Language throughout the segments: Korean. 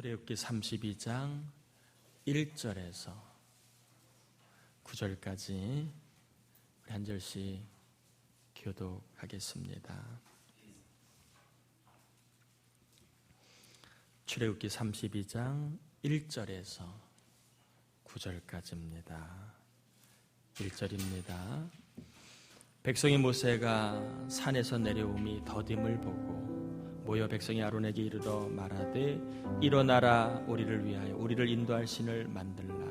출애굽기 32장 1절에서 9절까지 우리 한 절씩 교독하겠습니다. 출애굽기 32장 1절에서 9절까지입니다. 1절입니다. 백성이 모세가 산에서 내려옴이 더딤을 보고 모여 백성이 아론에게 이르러 말하되 일어나라, 우리를 위하여 우리를 인도할 신을 만들라.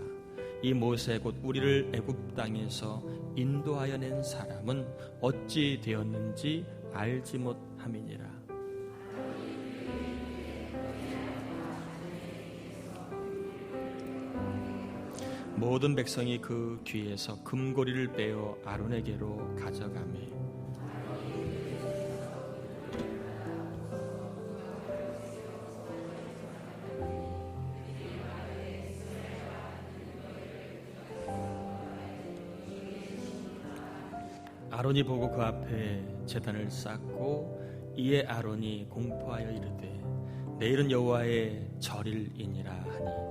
이 모세 곧 우리를 애굽 땅에서 인도하여 낸 사람은 어찌 되었는지 알지 못함이니라. 모든 백성이 그 뒤에서 금고리를 빼어 아론에게로 가져가매 아론이 보고 그 앞에 제단을 쌓고 이에 아론이 공포하여 이르되 내일은 여호와의 절일이니라 하니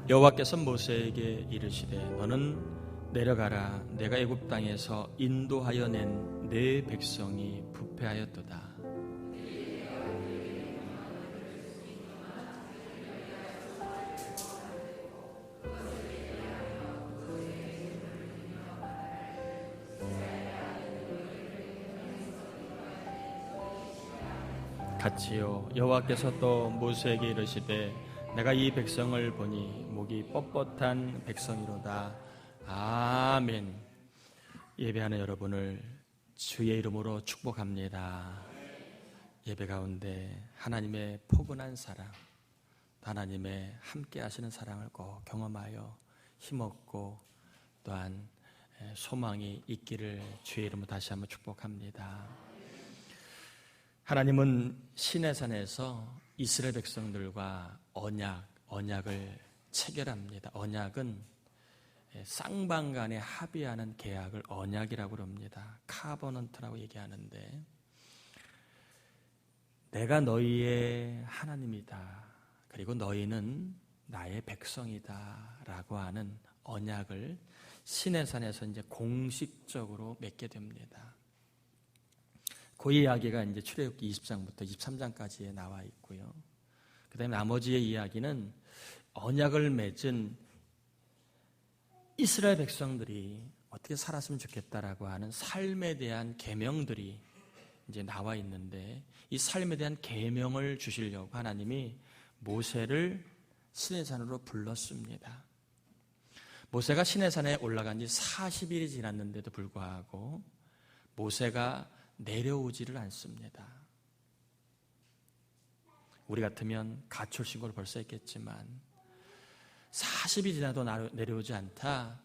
여호와께서 모세에게 이르시되 너는 내려가라. 내가 애굽 땅에서 인도하여 낸 내 백성이 부패하였도다. 같이요. 여호와께서 또 모세에게 이르시되 내가 이 백성을 보니 목이 뻣뻣한 백성이로다. 아멘. 예배하는 여러분을 주의 이름으로 축복합니다. 예배 가운데 하나님의 포근한 사랑, 하나님의 함께 하시는 사랑을 꼭 경험하여 힘없고 또한 소망이 있기를 주의 이름으로 다시 한번 축복합니다. 하나님은 시내산에서 이스라엘 백성들과 언약을 체결합니다. 언약은 쌍방간에 합의하는 계약을 언약이라고 합니다. 카버넌트라고 얘기하는데 내가 너희의 하나님이다. 그리고 너희는 나의 백성이다. 라고 하는 언약을 시내산에서 이제 공식적으로 맺게 됩니다. 그 이야기가 이제 출애굽기 20장부터 23장까지에 나와 있고요. 그다음에 나머지의 이야기는 언약을 맺은 이스라엘 백성들이 어떻게 살았으면 좋겠다라고 하는 삶에 대한 계명들이 이제 나와 있는데 이 삶에 대한 계명을 주시려고 하나님이 모세를 시내산으로 불렀습니다. 모세가 시내산에 올라간 지 40일이 지났는데도 불구하고 모세가 내려오지를 않습니다. 우리 같으면 가출신고를 벌써 했겠지만 40이 지나도 내려오지 않다.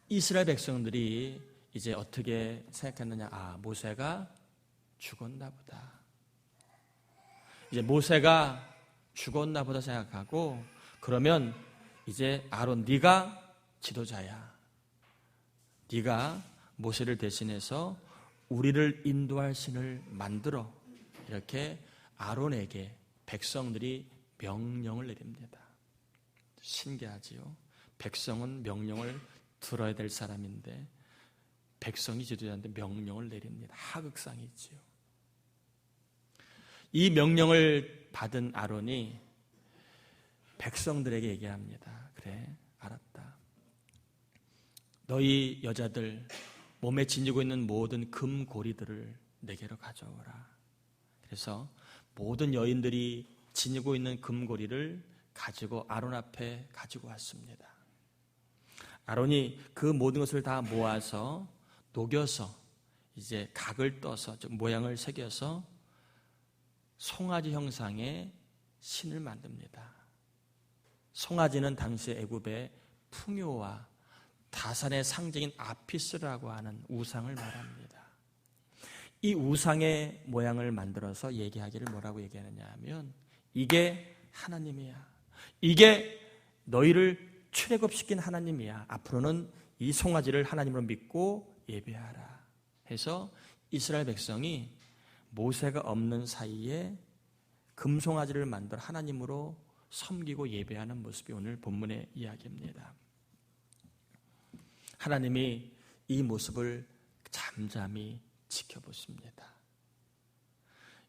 이스라엘 백성들이 이제 어떻게 생각했느냐. 모세가 죽었나 보다. 이제 모세가 죽었나 보다 생각하고 그러면 이제 아론 네가 지도자야. 네가 모세를 대신해서 우리를 인도할 신을 만들어. 이렇게 아론에게 백성들이 명령을 내립니다. 신기하지요? 백성은 명령을 들어야 될 사람인데 백성이 지도자한테 명령을 내립니다. 하극상이지요. 이 명령을 받은 아론이 백성들에게 얘기합니다. 그래, 알았다. 너희 여자들 몸에 지니고 있는 모든 금고리들을 내게로 가져오라. 그래서 모든 여인들이 지니고 있는 금고리를 가지고 아론 앞에 가지고 왔습니다. 아론이 그 모든 것을 다 모아서 녹여서 이제 각을 떠서 모양을 새겨서 송아지 형상의 신을 만듭니다. 송아지는 당시 애굽의 풍요와 다산의 상징인 아피스라고 하는 우상을 말합니다. 이 우상의 모양을 만들어서 얘기하기를 뭐라고 얘기하느냐 하면 이게 하나님이야. 이게 너희를 출애굽시킨 하나님이야. 앞으로는 이 송아지를 하나님으로 믿고 예배하라 해서 이스라엘 백성이 모세가 없는 사이에 금송아지를 만들어 하나님으로 섬기고 예배하는 모습이 오늘 본문의 이야기입니다. 하나님이 이 모습을 잠잠히 지켜보십니다.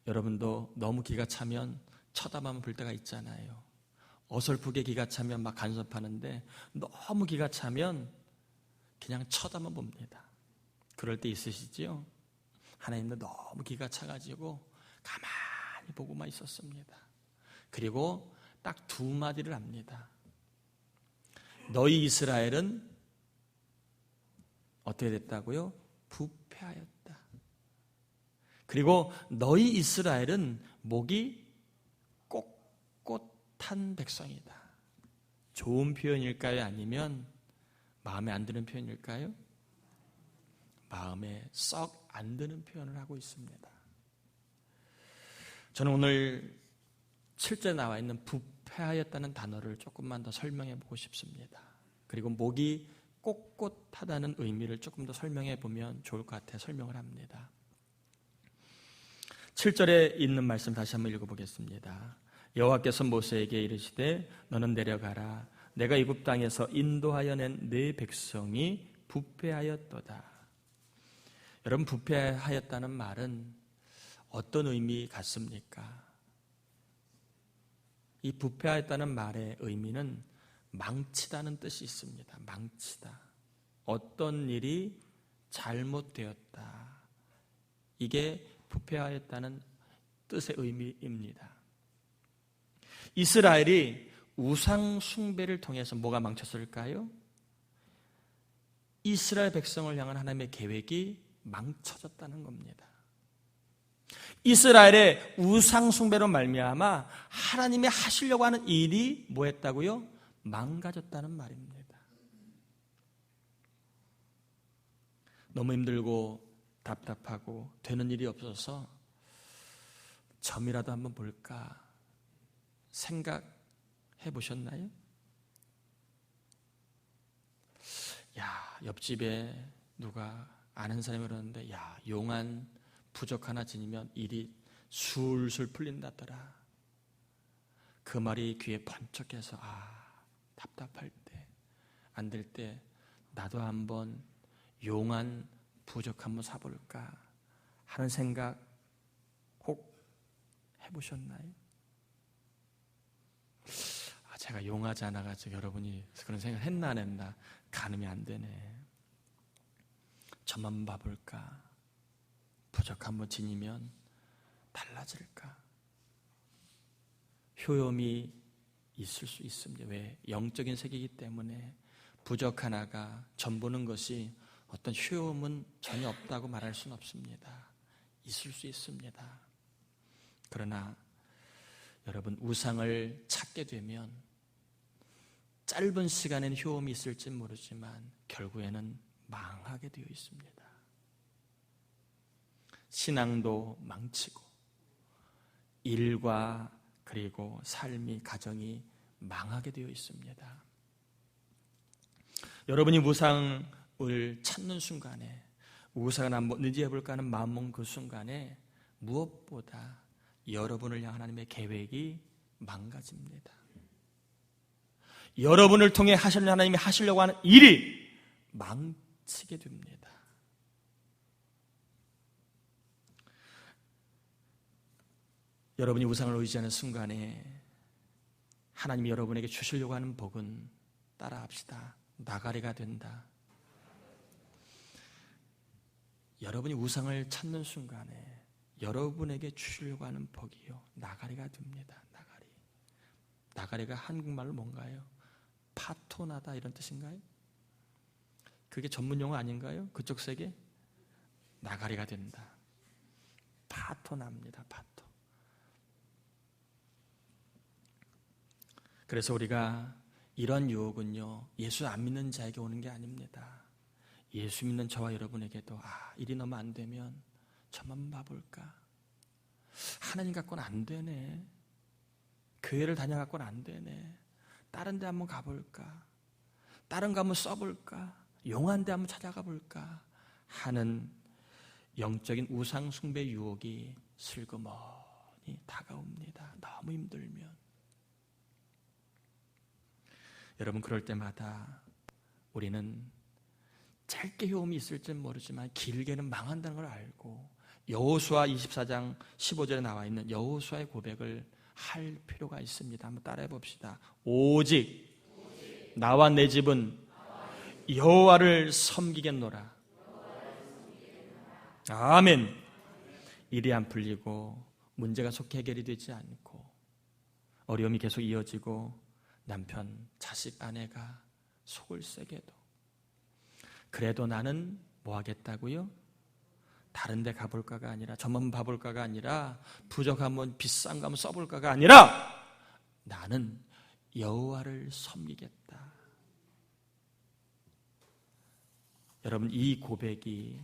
여러분도 너무 기가 차면 쳐다만 볼 때가 있잖아요. 어설프게 기가 차면 막 간섭하는데 너무 기가 차면 그냥 쳐다만 봅니다. 그럴 때 있으시지요? 하나님도 너무 기가 차가지고 가만히 보고만 있었습니다. 그리고 딱 두 마디를 합니다. 너희 이스라엘은 어떻게 됐다고요? 부패하였다. 그리고 너희 이스라엘은 목이 꼿꼿한 백성이다. 좋은 표현일까요? 아니면 마음에 안 드는 표현일까요? 마음에 썩 안 드는 표현을 하고 있습니다. 저는 오늘 7절에 나와 있는 부패하였다는 단어를 조금만 더 설명해 보고 싶습니다. 그리고 목이 꼿꼿하다는 의미를 조금 더 설명해 보면 좋을 것 같아 설명을 합니다. 7절에 있는 말씀 다시 한번 읽어보겠습니다. 여호와께서 모세에게 이르시되 너는 내려가라. 내가 애굽 땅에서 인도하여 낸 네 백성이 부패하였도다. 여러분, 부패하였다는 말은 어떤 의미 같습니까? 이 부패하였다는 말의 의미는 망치다는 뜻이 있습니다. 망치다. 어떤 일이 잘못되었다. 이게 부패하였다는 뜻의 의미입니다. 이스라엘이 우상 숭배를 통해서 뭐가 망쳤을까요? 이스라엘 백성을 향한 하나님의 계획이 망쳐졌다는 겁니다. 이스라엘의 우상 숭배로 말미암아 하나님이 하시려고 하는 일이 뭐했다고요? 망가졌다는 말입니다. 너무 힘들고 답답하고 되는 일이 없어서 점이라도 한번 볼까 생각해 보셨나요? 야, 옆집에 누가 아는 사람이 그러는데 야, 용한 부적 하나 지니면 일이 술술 풀린다더라. 그 말이 귀에 번쩍해서 답답할 때, 안 될 때 나도 한번 용한 부적 한번 사볼까 하는 생각 혹 해보셨나요? 제가 용하지 않아가지고 여러분이 그런 생각을 했나 안 했나 가늠이 안 되네. 저만 봐볼까? 부적 한번 지니면 달라질까? 효험이 있을 수 있습니다. 왜? 영적인 세계이기 때문에 부적 하나가 전 보는 것이 어떤 효험은 전혀 없다고 말할 수는 없습니다. 있을 수 있습니다. 그러나 여러분, 우상을 찾게 되면 짧은 시간에는 효험이 있을지 모르지만 결국에는 망하게 되어 있습니다. 신앙도 망치고 일과 그리고 삶이 가정이 망하게 되어 있습니다. 여러분이 우상을 찾는 순간에 우상을 한번 의지해볼까 하는 마음먹은 그 순간에 무엇보다 여러분을 향한 하나님의 계획이 망가집니다. 여러분을 통해 하나님이 하시려고 하는 일이 망치게 됩니다. 여러분이 우상을 의지하는 순간에 하나님이 여러분에게 주시려고 하는 복은 따라합시다. 나가리가 된다. 여러분이 우상을 찾는 순간에 여러분에게 주시려고 하는 복이요, 나가리가 됩니다. 나가리. 나가리가 한국말로 뭔가요? 파토나다 이런 뜻인가요? 그게 전문용어 아닌가요? 그쪽 세계? 나가리가 된다. 파토납니다. 파토. 그래서 우리가 이런 유혹은요, 예수 안 믿는 자에게 오는 게 아닙니다. 예수 믿는 저와 여러분에게도 일이 너무 안 되면 저만 봐볼까? 하나님 갖고는 안 되네. 교회를 다녀갖고는 안 되네. 다른 데 한번 가볼까? 다른 거 한번 써볼까? 용한 데 한번 찾아가 볼까? 하는 영적인 우상 숭배 유혹이 슬그머니 다가옵니다. 너무 힘들면. 여러분, 그럴 때마다 우리는 짧게 효험이 있을지는 모르지만 길게는 망한다는 걸 알고 여호수아 24장 15절에 나와 있는 여호수아의 고백을 할 필요가 있습니다. 한번 따라해 봅시다. 오직 나와 내 집은 여호와를 섬기겠노라. 아멘. 일이 안 풀리고 문제가 속히 해결이 되지 않고 어려움이 계속 이어지고 남편, 자식, 아내가 속을 세게도 그래도 나는 뭐 하겠다고요? 다른 데 가볼까가 아니라 저만 봐볼까가 아니라 부족하면 비싼 거 한번 써볼까가 아니라 나는 여호와를 섬기겠다. 여러분, 이 고백이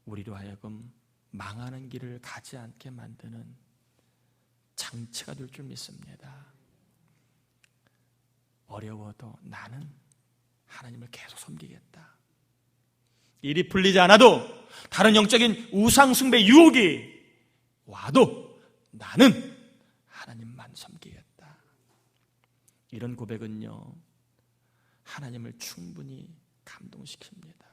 우리로 하여금 망하는 길을 가지 않게 만드는 장치가 될 줄 믿습니다. 어려워도 나는 하나님을 계속 섬기겠다. 일이 풀리지 않아도 다른 영적인 우상숭배 유혹이 와도 나는 하나님만 섬기겠다. 이런 고백은요, 하나님을 충분히 감동시킵니다.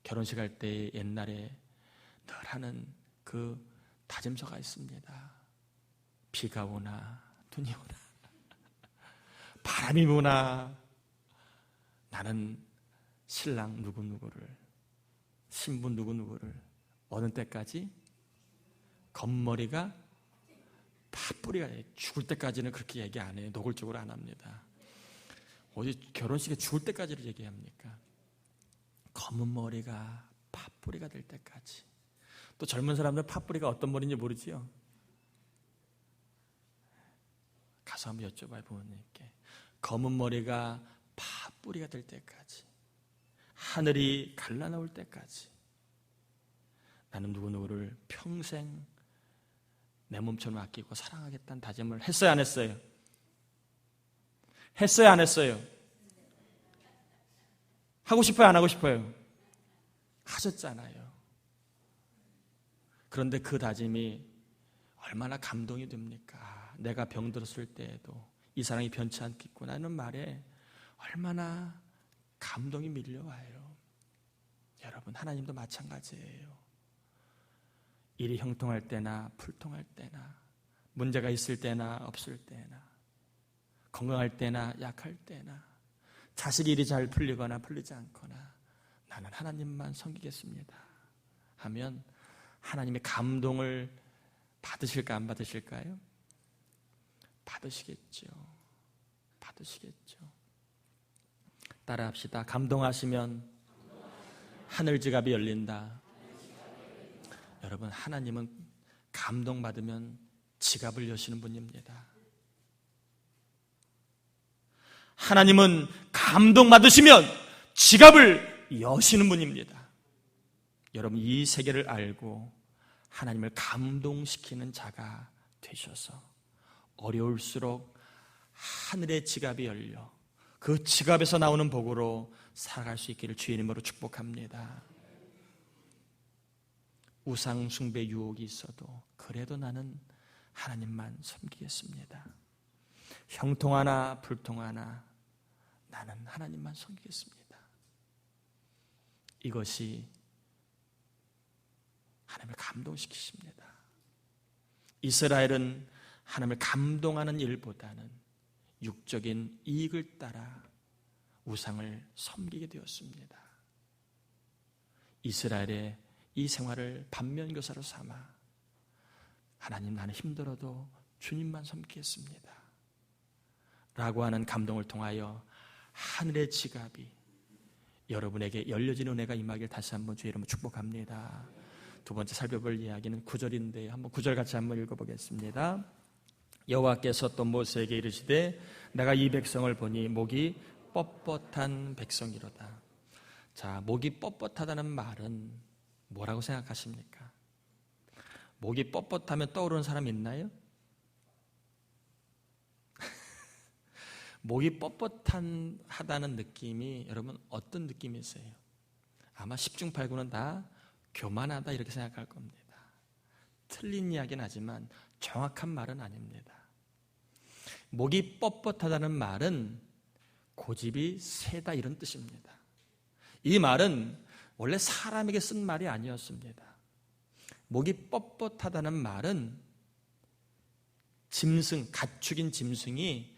결혼식 할 때 옛날에 늘 하는 그 다짐서가 있습니다. 비가 오나 눈이 오나 바람이 부나 나는 신랑 누구누구를, 신부 누구누구를 어느 때까지? 겉머리가 팥뿌리가 죽을 때까지는 그렇게 얘기 안 해요. 노골적으로 안 합니다. 어디 결혼식에 죽을 때까지를 얘기합니까? 검은 머리가 팥뿌리가 될 때까지. 또 젊은 사람들 팥뿌리가 어떤 머리인지 모르지요? 가서 한번 여쭤봐요, 부모님께. 검은 머리가 팥뿌리가 될 때까지, 하늘이 갈라나올 때까지 나는 누구누구를 평생 내 몸처럼 아끼고 사랑하겠다는 다짐을 했어요, 안 했어요? 했어요, 안 했어요? 하고 싶어요, 안 하고 싶어요? 하셨잖아요. 그런데 그 다짐이 얼마나 감동이 됩니까? 내가 병들었을 때에도 이 사랑이 변치 않겠구나는 말에 얼마나 감동이 밀려와요. 여러분, 하나님도 마찬가지예요. 일이 형통할 때나 불통할 때나 문제가 있을 때나 없을 때나 건강할 때나 약할 때나 자식 일이 잘 풀리거나 풀리지 않거나 나는 하나님만 섬기겠습니다 하면 하나님의 감동을 받으실까 안 받으실까요? 받으시겠죠. 받으시겠죠. 따라합시다. 감동하시면 하늘 지갑이 열린다. 여러분, 하나님은 감동받으면 지갑을 여시는 분입니다. 하나님은 감동받으시면 지갑을 여시는 분입니다. 여러분, 이 세계를 알고 하나님을 감동시키는 자가 되셔서 어려울수록 하늘의 지갑이 열려 그 지갑에서 나오는 복으로 살아갈 수 있기를 주의 이름으로 축복합니다. 우상 숭배 유혹이 있어도 그래도 나는 하나님만 섬기겠습니다. 형통하나 불통하나 나는 하나님만 섬기겠습니다. 이것이 하나님을 감동시키십니다. 이스라엘은 하나님을 감동하는 일보다는 육적인 이익을 따라 우상을 섬기게 되었습니다. 이스라엘의 이 생활을 반면교사로 삼아 하나님, 나는 힘들어도 주님만 섬기겠습니다 라고 하는 감동을 통하여 하늘의 지갑이 여러분에게 열려진 은혜가 임하길 다시 한번 주의 이름으로 축복합니다. 두 번째 살펴볼 이야기는 9절인데요. 한번 9절 같이 한번 읽어보겠습니다. 여호와께서 또 모세에게 이르시되 내가 이 백성을 보니 목이 뻣뻣한 백성이로다. 자, 목이 뻣뻣하다는 말은 뭐라고 생각하십니까? 목이 뻣뻣하면 떠오르는 사람 있나요? 목이 뻣뻣하다는 느낌이 여러분 어떤 느낌이세요? 아마 10중 8구는 다 교만하다 이렇게 생각할 겁니다. 틀린 이야기는 하지만 정확한 말은 아닙니다. 목이 뻣뻣하다는 말은 고집이 세다 이런 뜻입니다. 이 말은 원래 사람에게 쓴 말이 아니었습니다. 목이 뻣뻣하다는 말은 짐승, 가축인 짐승이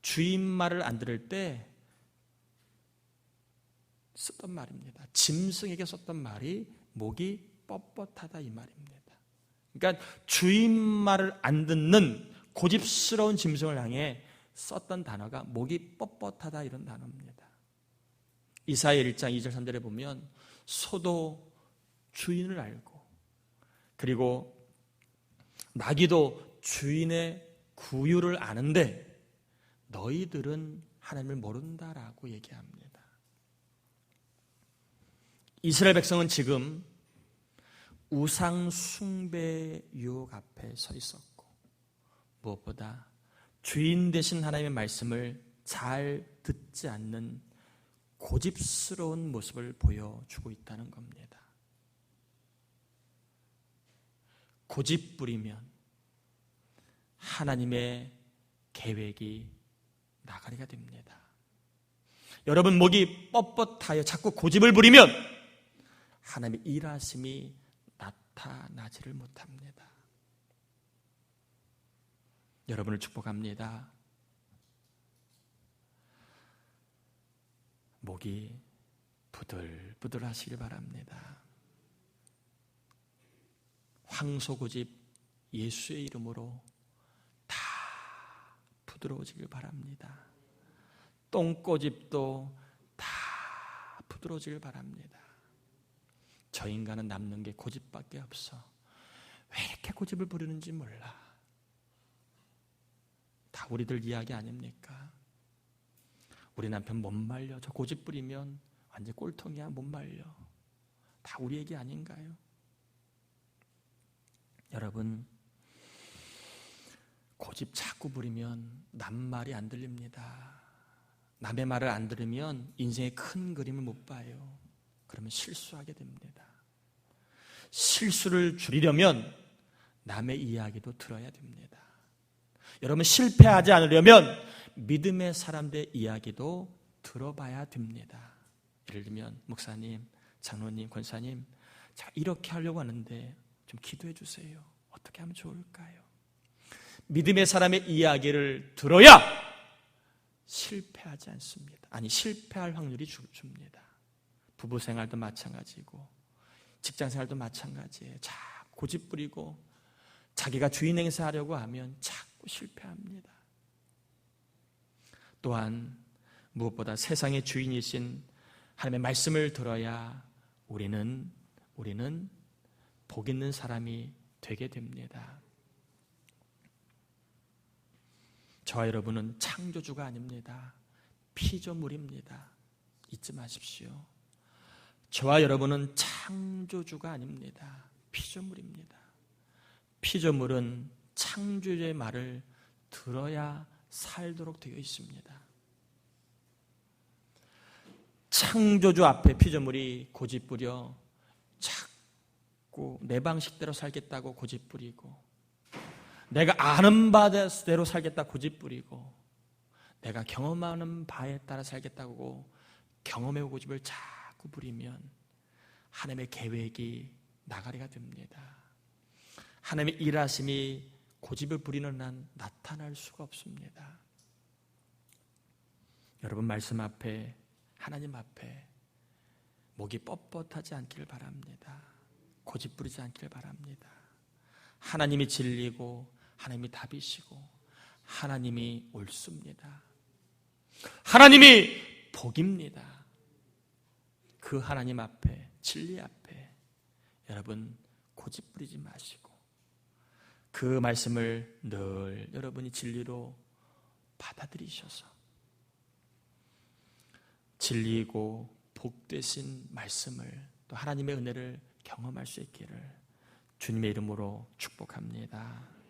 주인 말을 안 들을 때 썼던 말입니다. 짐승에게 썼던 말이 목이 뻣뻣하다 이 말입니다. 그러니까 주인 말을 안 듣는 고집스러운 짐승을 향해 썼던 단어가 목이 뻣뻣하다 이런 단어입니다. 이사야 1장 2절 3절에 보면 소도 주인을 알고 그리고 나귀도 주인의 구유를 아는데 너희들은 하나님을 모른다라고 얘기합니다. 이스라엘 백성은 지금 우상 숭배 유혹 앞에 서 있었고 무엇보다 주인 되신 하나님의 말씀을 잘 듣지 않는 고집스러운 모습을 보여주고 있다는 겁니다. 고집 부리면 하나님의 계획이 나가리가 됩니다. 여러분 목이 뻣뻣하여 자꾸 고집을 부리면 하나님의 일하심이 나타나지를 못합니다. 여러분을 축복합니다. 목이 부들부들 하시길 바랍니다. 황소고집 예수의 이름으로 다 부드러워지길 바랍니다. 똥고집도 다 부드러워지길 바랍니다. 저 인간은 남는 게 고집밖에 없어. 왜 이렇게 고집을 부리는지 몰라. 다 우리들 이야기 아닙니까? 우리 남편 못 말려. 저 고집 부리면 완전 꼴통이야. 못 말려. 다 우리 얘기 아닌가요? 여러분 고집 자꾸 부리면 남 말이 안 들립니다. 남의 말을 안 들으면 인생의 큰 그림을 못 봐요. 그러면 실수하게 됩니다. 실수를 줄이려면 남의 이야기도 들어야 됩니다. 여러분 실패하지 않으려면 믿음의 사람들의 이야기도 들어봐야 됩니다. 예를 들면 목사님, 장로님, 권사님 자 이렇게 하려고 하는데 좀 기도해 주세요. 어떻게 하면 좋을까요? 믿음의 사람의 이야기를 들어야 실패하지 않습니다. 아니 실패할 확률이 줍니다. 부부 생활도 마찬가지고 직장 생활도 마찬가지예요. 자꾸 고집 부리고 자기가 주인 행세하려고 하면 자꾸 실패합니다. 또한 무엇보다 세상의 주인이신 하나님의 말씀을 들어야 우리는 복 있는 사람이 되게 됩니다. 저와 여러분은 창조주가 아닙니다. 피조물입니다. 잊지 마십시오. 저와 여러분은 창조주가 아닙니다. 피조물입니다. 피조물은 창조주의 말을 들어야 살도록 되어 있습니다. 창조주 앞에 피조물이 고집부려 자꾸 내 방식대로 살겠다고 고집부리고 내가 아는 바대로 살겠다 고집부리고 내가 경험하는 바에 따라 살겠다고 경험의 고집을 자꾸 부리면 하나님의 계획이 나가리가 됩니다. 하나님의 일하심이 고집을 부리는 한 나타날 수가 없습니다. 여러분 말씀 앞에 하나님 앞에 목이 뻣뻣하지 않기를 바랍니다. 고집 부리지 않기를 바랍니다. 하나님이 진리고 하나님이 답이시고 하나님이 옳습니다. 하나님이 복입니다. 그 하나님 앞에 진리 앞에 여러분 고집 부리지 마시고 그 말씀을 늘 여러분이 진리로 받아들이셔서 진리이고 복되신 말씀을 또 하나님의 은혜를 경험할 수 있기를 주님의 이름으로 축복합니다.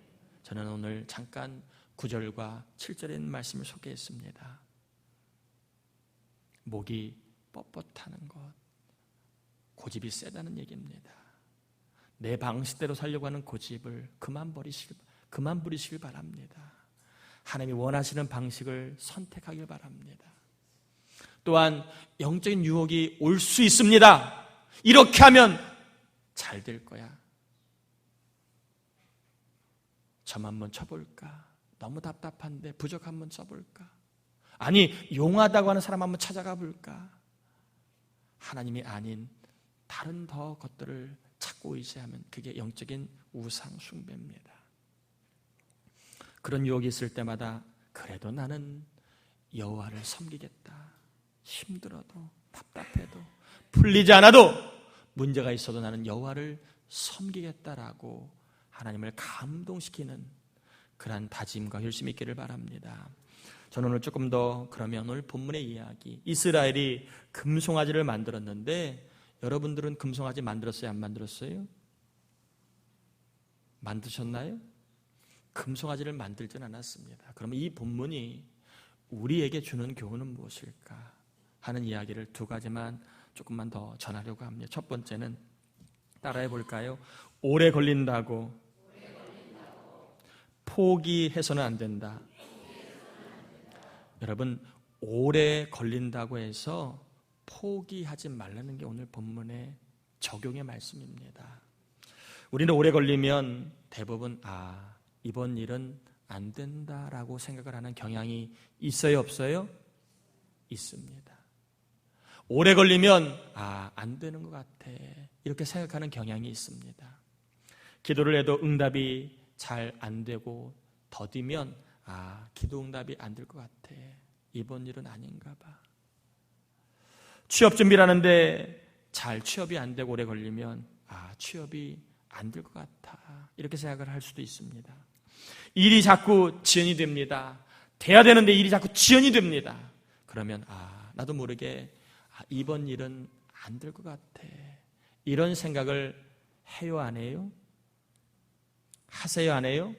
저는 오늘 잠깐 9절과 7절에 있는 말씀을 소개했습니다. 목이 뻣뻣하는 것, 고집이 세다는 얘기입니다. 내 방식대로 살려고 하는 고집을 그만 부리시길 바랍니다. 하나님이 원하시는 방식을 선택하길 바랍니다. 또한 영적인 유혹이 올 수 있습니다. 이렇게 하면 잘 될 거야. 점 한번 쳐볼까? 너무 답답한데 부적 한번 써볼까? 아니, 용하다고 하는 사람 한번 찾아가 볼까? 하나님이 아닌 다른 더 것들을 찾고 의지하면 그게 영적인 우상 숭배입니다. 그런 유혹이 있을 때마다 그래도 나는 여호와를 섬기겠다. 힘들어도 답답해도 풀리지 않아도 문제가 있어도 나는 여호와를 섬기겠다라고 하나님을 감동시키는 그러한 다짐과 결심이 있기를 바랍니다. 저는 오늘 조금 더 그러면 오늘 본문의 이야기, 이스라엘이 금송아지를 만들었는데 여러분들은 금송아지 만들었어요? 안 만들었어요? 만드셨나요? 금송아지를 만들진 않았습니다. 그러면 이 본문이 우리에게 주는 교훈은 무엇일까 하는 이야기를 두 가지만 조금만 더 전하려고 합니다. 첫 번째는 따라해 볼까요? 오래 걸린다고 포기해서는 안 된다. 여러분, 오래 걸린다고 해서 포기하지 말라는 게 오늘 본문의 적용의 말씀입니다. 우리는 오래 걸리면 대부분 이번 일은 안 된다라고 생각을 하는 경향이 있어요, 없어요? 있습니다. 오래 걸리면 안 되는 것 같아 이렇게 생각하는 경향이 있습니다. 기도를 해도 응답이 잘 안 되고 더디면 기도 응답이 안 될 것 같아. 이번 일은 아닌가 봐. 취업 준비를 하는데 잘 취업이 안 되고 오래 걸리면 취업이 안 될 것 같아. 이렇게 생각을 할 수도 있습니다. 일이 자꾸 지연이 됩니다. 돼야 되는데 일이 자꾸 지연이 됩니다. 그러면 나도 모르게 이번 일은 안 될 것 같아. 이런 생각을 해요, 안 해요? 하세요, 안 해요?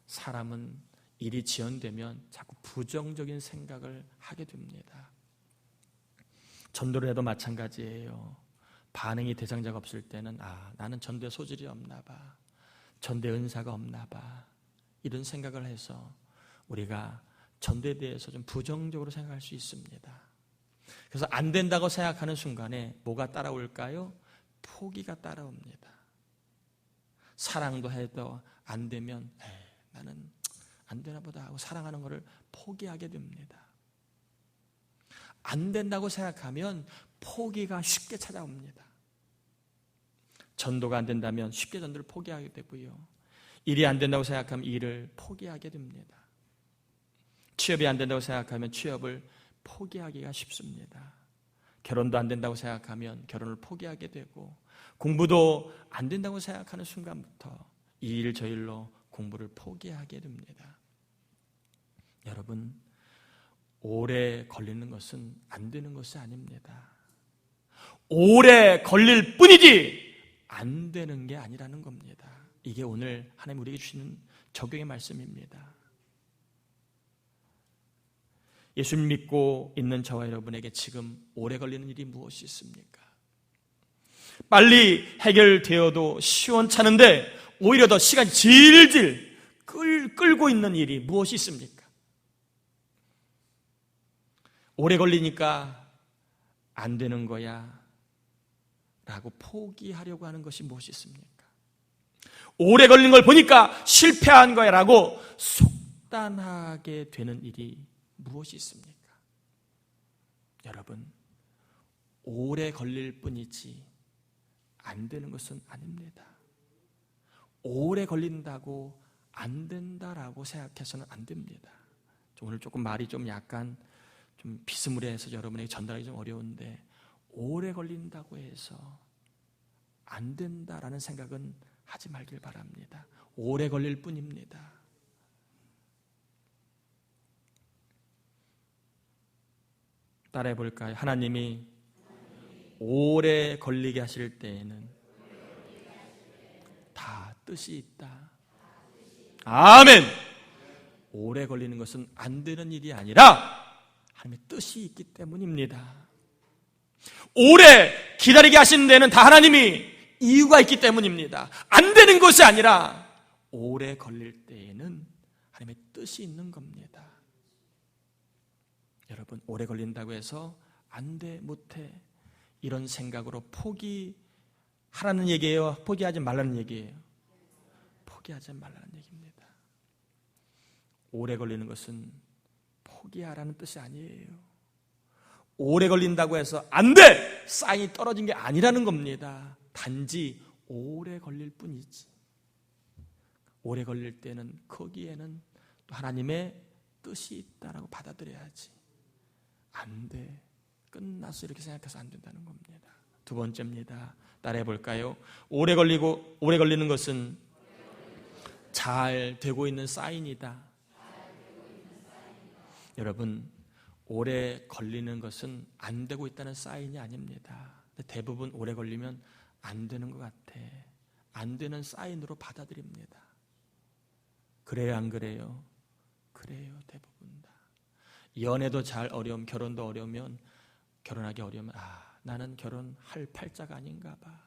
사람은 일이 지연되면 자꾸 부정적인 생각을 하게 됩니다. 전도를 해도 마찬가지예요. 반응이 대상자가 없을 때는 나는 전도에 소질이 없나 봐. 전도에 은사가 없나 봐. 이런 생각을 해서 우리가 전도에 대해서 좀 부정적으로 생각할 수 있습니다. 그래서 안 된다고 생각하는 순간에 뭐가 따라올까요? 포기가 따라옵니다. 사랑도 해도 안 되면 나는 안 되나 보다 하고 사랑하는 것을 포기하게 됩니다. 안 된다고 생각하면 포기가 쉽게 찾아옵니다. 전도가 안 된다면 쉽게 전도를 포기하게 되고요. 일이 안 된다고 생각하면 일을 포기하게 됩니다. 취업이 안 된다고 생각하면 취업을 포기하기가 쉽습니다. 결혼도 안 된다고 생각하면 결혼을 포기하게 되고 공부도 안 된다고 생각하는 순간부터 이 일 저 일로 공부를 포기하게 됩니다. 여러분, 오래 걸리는 것은 안 되는 것이 아닙니다. 오래 걸릴 뿐이지 안 되는 게 아니라는 겁니다. 이게 오늘 하나님 우리에게 주시는 적용의 말씀입니다. 예수님 믿고 있는 저와 여러분에게 지금 오래 걸리는 일이 무엇이 있습니까? 빨리 해결되어도 시원찮은데 오히려 더 시간이 질질 끌고 있는 일이 무엇이 있습니까? 오래 걸리니까 안 되는 거야 라고 포기하려고 하는 것이 무엇이 있습니까? 오래 걸린 걸 보니까 실패한 거야 라고 속단하게 되는 일이 무엇이 있습니까? 여러분, 오래 걸릴 뿐이지 안 되는 것은 아닙니다. 오래 걸린다고 안 된다라고 생각해서는 안 됩니다. 오늘 조금 말이 좀 약간 좀 비스무리해서 여러분에게 전달하기 좀 어려운데 오래 걸린다고 해서 안 된다라는 생각은 하지 말길 바랍니다. 오래 걸릴 뿐입니다. 따라해 볼까요? 하나님이 오래 걸리게 하실 때에는 다 뜻이 있다. 아멘. 오래 걸리는 것은 안 되는 일이 아니라 하나님의 뜻이 있기 때문입니다. 오래 기다리게 하시는 데는 다 하나님이 이유가 있기 때문입니다. 안 되는 것이 아니라 오래 걸릴 때에는 하나님의 뜻이 있는 겁니다. 여러분, 오래 걸린다고 해서 안 돼, 못해 이런 생각으로 포기하라는 얘기예요? 포기하지 말라는 얘기예요? 포기하지 말라는 얘기입니다. 오래 걸리는 것은 포기하라는 뜻이 아니에요. 오래 걸린다고 해서 안 돼! 사인이 떨어진 게 아니라는 겁니다. 단지 오래 걸릴 뿐이지. 오래 걸릴 때는 거기에는 또 하나님의 뜻이 있다라고 받아들여야지. 안 돼, 끝났어 이렇게 생각해서 안 된다는 겁니다. 두 번째입니다. 따라해 볼까요? 오래 걸리는 것은 잘 되고 있는 사인이다. 여러분, 오래 걸리는 것은 안 되고 있다는 사인이 아닙니다. 대부분 오래 걸리면 안 되는 것 같아, 안 되는 사인으로 받아들입니다. 그래요, 안 그래요? 그래요, 대부분 다. 연애도 잘 어려움, 결혼도 어려우면, 결혼하기 어려우면 나는 결혼할 팔자가 아닌가 봐.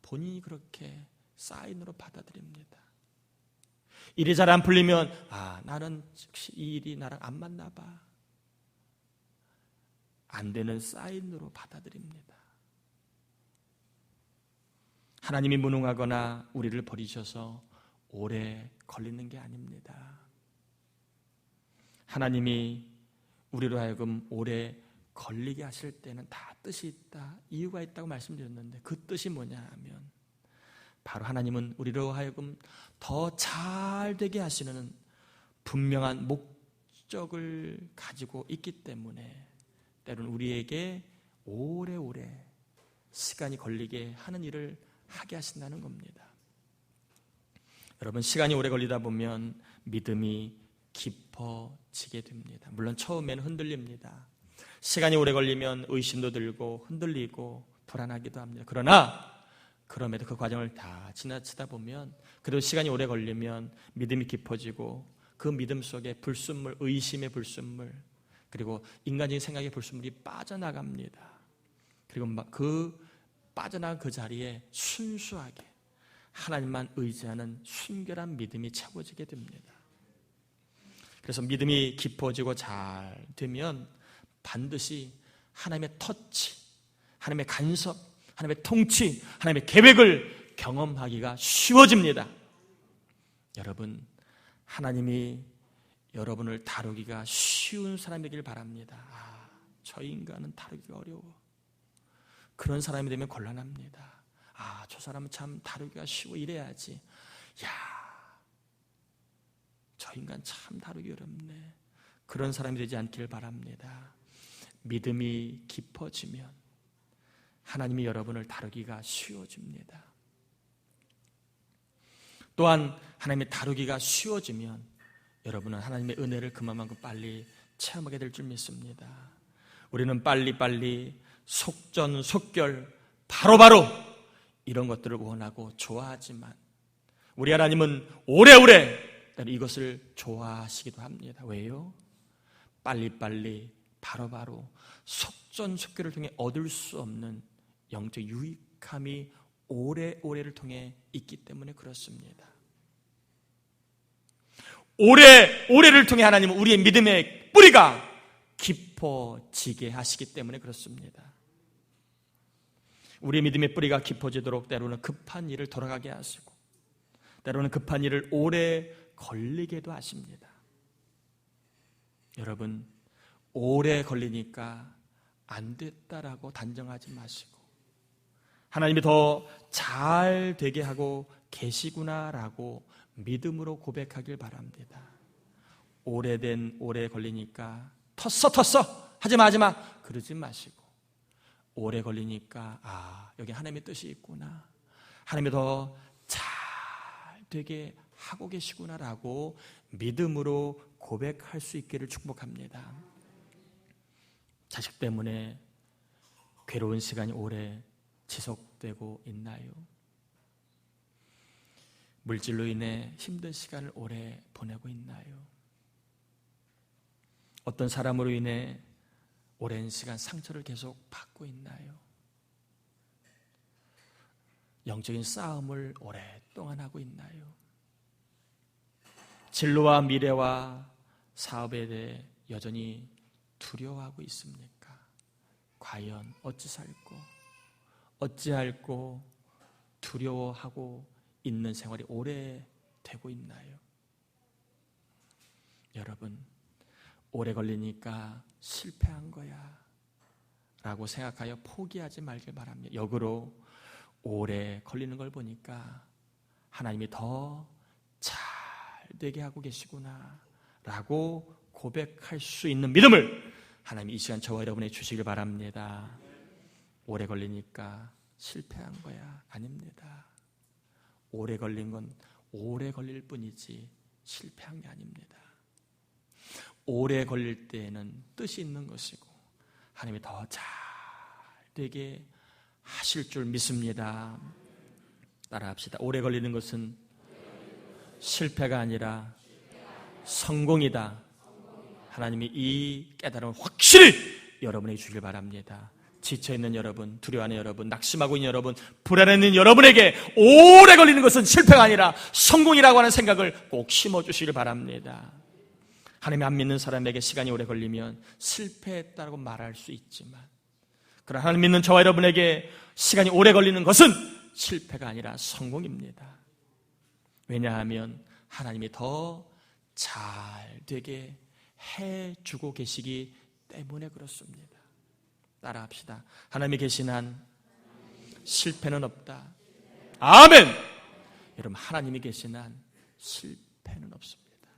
본인이 그렇게 사인으로 받아들입니다. 일이 잘 안 풀리면 나는 혹시 이 일이 나랑 안 맞나 봐. 안 되는 사인으로 받아들입니다. 하나님이 무능하거나 우리를 버리셔서 오래 걸리는 게 아닙니다. 하나님이 우리로 하여금 오래 걸리게 하실 때는 다 뜻이 있다, 이유가 있다고 말씀드렸는데, 그 뜻이 뭐냐 하면 바로 하나님은 우리로 하여금 더 잘 되게 하시는 분명한 목적을 가지고 있기 때문에 때로는 우리에게 오래오래 시간이 걸리게 하는 일을 하게 하신다는 겁니다. 여러분, 시간이 오래 걸리다 보면 믿음이 깊어지게 됩니다. 물론 처음에는 흔들립니다. 시간이 오래 걸리면 의심도 들고 흔들리고 불안하기도 합니다. 그럼에도 그 과정을 다 지나치다 보면, 그래도 시간이 오래 걸리면 믿음이 깊어지고 그 믿음 속에 불순물, 의심의 불순물, 그리고 인간적인 생각의 불순물이 빠져나갑니다. 그리고 그 빠져나간 그 자리에 순수하게 하나님만 의지하는 순결한 믿음이 채워지게 됩니다. 그래서 믿음이 깊어지고 잘 되면 반드시 하나님의 터치, 하나님의 간섭, 하나님의 통치, 하나님의 계획을 경험하기가 쉬워집니다. 여러분, 하나님이 여러분을 다루기가 쉬운 사람이길 바랍니다. 저 인간은 다루기가 어려워. 그런 사람이 되면 곤란합니다. 저 사람은 참 다루기가 쉬워, 이래야지. 저 인간 참 다루기 어렵네. 그런 사람이 되지 않길 바랍니다. 믿음이 깊어지면 하나님이 여러분을 다루기가 쉬워집니다. 또한 하나님의 다루기가 쉬워지면 여러분은 하나님의 은혜를 그만큼 빨리 체험하게 될 줄 믿습니다. 우리는 빨리빨리 속전속결 바로바로 이런 것들을 원하고 좋아하지만 우리 하나님은 오래오래 이것을 좋아하시기도 합니다. 왜요? 빨리빨리 바로바로 속전속결을 통해 얻을 수 없는 영적 유익함이 오래오래를 통해 있기 때문에 그렇습니다. 오래를 통해 하나님은 우리의 믿음의 뿌리가 깊어지게 하시기 때문에 그렇습니다. 우리의 믿음의 뿌리가 깊어지도록 때로는 급한 일을 돌아가게 하시고 때로는 급한 일을 오래 걸리게도 하십니다. 여러분, 오래 걸리니까 안 됐다라고 단정하지 마시고 하나님이 더 잘 되게 하고 계시구나라고 믿음으로 고백하길 바랍니다. 오래 걸리니까 텄어 하지마 그러지 마시고 오래 걸리니까 여기 하나님의 뜻이 있구나, 하나님이 더 잘 되게 하고 계시구나라고 믿음으로 고백할 수 있기를 축복합니다. 자식 때문에 괴로운 시간이 오래 지속되고 있나요? 물질로 인해 힘든 시간을 오래 보내고 있나요? 어떤 사람으로 인해 오랜 시간 상처를 계속 받고 있나요? 영적인 싸움을 오랫동안 하고 있나요? 진로와 미래와 사업에 대해 여전히 두려워하고 있습니까? 과연 어찌 살고 어찌할고 두려워하고 있는 생활이 오래되고 있나요? 여러분, 오래 걸리니까 실패한 거야 라고 생각하여 포기하지 말길 바랍니다. 역으로 오래 걸리는 걸 보니까 하나님이 더 잘 되게 하고 계시구나 라고 고백할 수 있는 믿음을 하나님이 이 시간 저와 여러분에게 주시길 바랍니다. 오래 걸리니까 실패한 거야. 아닙니다. 오래 걸린 건 오래 걸릴 뿐이지 실패한 게 아닙니다. 오래 걸릴 때에는 뜻이 있는 것이고 하나님이 더 잘 되게 하실 줄 믿습니다. 따라합시다. 오래 걸리는 것은 실패가 아니라 성공이다. 하나님이 이 깨달음을 확실히 여러분에게 주길 바랍니다. 지쳐있는 여러분, 두려워하는 여러분, 낙심하고 있는 여러분, 불안해 있는 여러분에게 오래 걸리는 것은 실패가 아니라 성공이라고 하는 생각을 꼭 심어주시길 바랍니다. 하나님 안 믿는 사람에게 시간이 오래 걸리면 실패했다고 말할 수 있지만, 그러나 하나님 믿는 저와 여러분에게 시간이 오래 걸리는 것은 실패가 아니라 성공입니다. 왜냐하면 하나님이 더 잘 되게 해주고 계시기 때문에 그렇습니다. 따라합시다. 하나님이 계신 한 실패는 없다. 아멘. 여러분, 하나님이 계신 한 실패는 없습니다.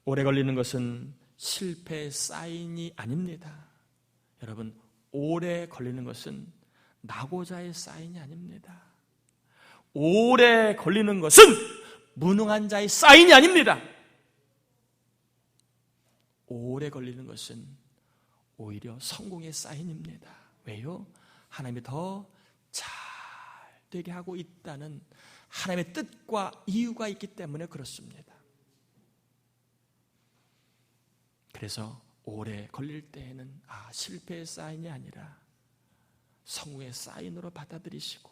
오래 걸리는 것은 실패의 사인이 아닙니다. 여러분, 오래 걸리는 것은 낙오자의 사인이 아닙니다. 오래 걸리는 것은 무능한 자의 사인이 아닙니다. 오래 걸리는 것은 오히려 성공의 사인입니다. 왜요? 하나님이 더 잘 되게 하고 있다는 하나님의 뜻과 이유가 있기 때문에 그렇습니다. 그래서 오래 걸릴 때에는 실패의 사인이 아니라 성공의 사인으로 받아들이시고,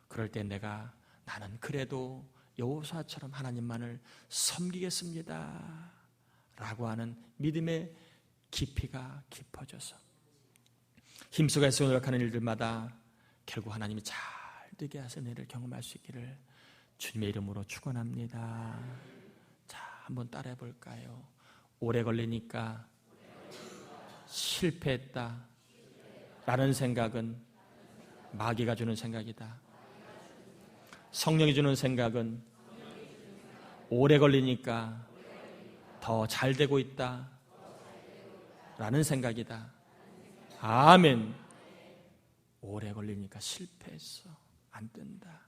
그럴 때 나는 그래도 여호수아처럼 하나님만을 섬기겠습니다 라고 하는 믿음의 깊이가 깊어져서 힘쓰고 애써 노력하는 일들마다 결국 하나님이 잘 되게 하시는 일을 경험할 수 있기를 주님의 이름으로 축원합니다. 자, 한번 따라해 볼까요? 오래 걸리니까 실패했다 라는 생각은 마귀가 주는 생각이다. 성령이 주는 생각은 오래 걸리니까 더 잘 되고 있다 라는 생각이다. 아멘. 오래 걸리니까 실패했어, 안 된다,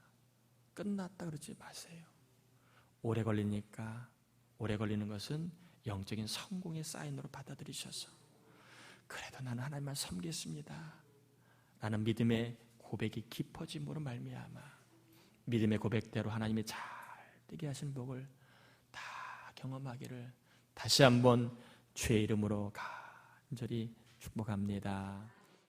끝났다 그러지 마세요. 오래 걸리니까, 오래 걸리는 것은 영적인 성공의 사인으로 받아들이셔서 그래도 나는 하나님만 섬기겠습니다 라는 믿음의 고백이 깊어짐으로 말미암아 믿음의 고백대로 하나님이 잘 되게 하신 복을 다 경험하기를 다시 한번 주의 이름으로 간절히 축복합니다.